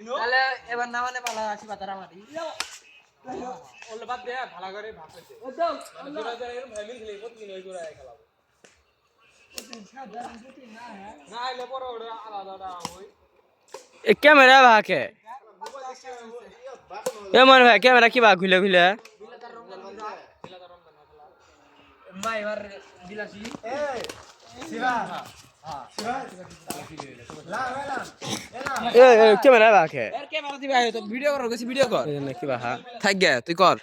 তাহলে এবার না মানে ভালো আছি বাতারা মারি ওলে বাদ দে ভালো করে ভাগ হইছে মানে জোড়া জোড়া এরকম ফ্যামিলি খেলে প্রতিদিন ওই জোড়া খেলাবো না আইলে পরে ওটা আলাদা হই এ ক্যামেরা ভাকে এ মনে ভাই ক্যামেরা কি ভাগ খুলে খুলে ভাই এবার বিলাসী এ ক্যামেরা ভাকে এর ক্যামেরা দিবা তো ভিডিও কর গেছি ভিডিও কর নাকি বাহা থাক গে তুই কর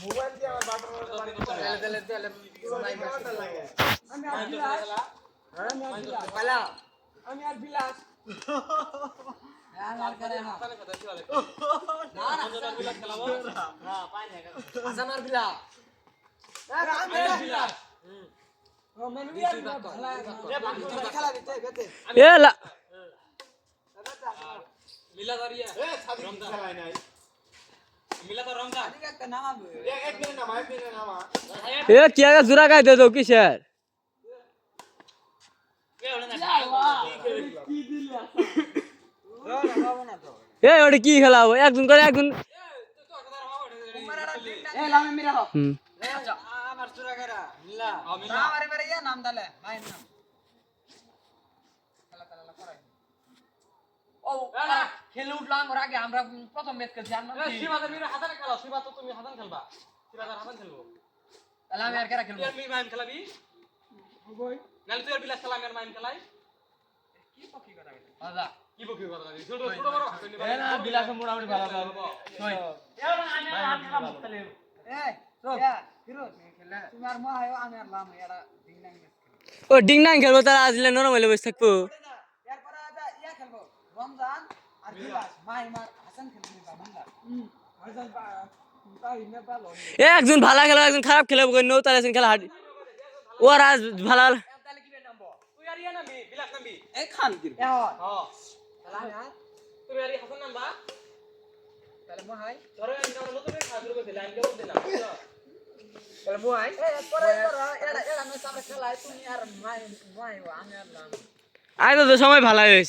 মোবাইল দিয়ে আমার বাটন আমি আর বিলাস আর করে না আসানার বিলাস এ লা মিলাদারিয়া রমজান খেলাই নাই মিলাদার রমজান এক মিনিট নামা এ কি আগা জোড়া গায় দে তো কিসের এ ওটা কি খেলাবো একজন করে একজন এ লামে মিরা হ হুম আচ্ছা আমার সুরা করা মিলা আমারে মেরে ইয়া নাম দালে মায়ের নাম খেলা খেলা করাই ও খেলে উঠলাম ওর আগে আমরা প্রথম ম্যাচ খেলছি আর নাম শিবাদার মিরা হাতানে খেলা শিবা তো তুমি হাতান খেলবা শিবাদার হাতান খেলবো তাহলে আমি আর কেরা খেলবো তুই মাইম খেলাবি কই নালে তুই আর বিলাস খেলা আমি আর মাইম খেলাই কি পকি কথা বলি দাদা কি বকি কথা বলি ছোট ছোট বড় হাতে নিবা এ না বিলাস মোটামুটি ভালো ভালো কই এ আমি আর খেলা মুস্তালে এ ইয়া ফিরোজ খেলা তুমি আর মা আয়ো আমি আর লাম এরা ডিংনাং ও ডিংনাং খেলবো তারা আজলে নরম হইলে বসে থাকবো এরপর আজা ইয়া খেলবো রমজান আর বিলাস মাইমার হাসান খেলবি বাংলা হাসান তাই না ভালো এ একজন ভালো খেলো একজন খারাপ খেলে নৌ তার খেলা হাঁটি ওর আজ ভালো তাহলে কি নামবো তুই আর ইয়া নামবি বিলাস নামবি এ খান কি এ হয় হ্যাঁ তাহলে আমি আর তুমি আর হাসান নামবা তাহলে মো হাই ধরো আমি নতুন খাদ্য করে লাইন দেব দিলাম তাহলে মো হাই এ পরে ধরো এরা এরা আমি সামনে খেলাই তুমি আর মাই মাই আমি আর লাম আজ তো সময় ভালো হয়েছে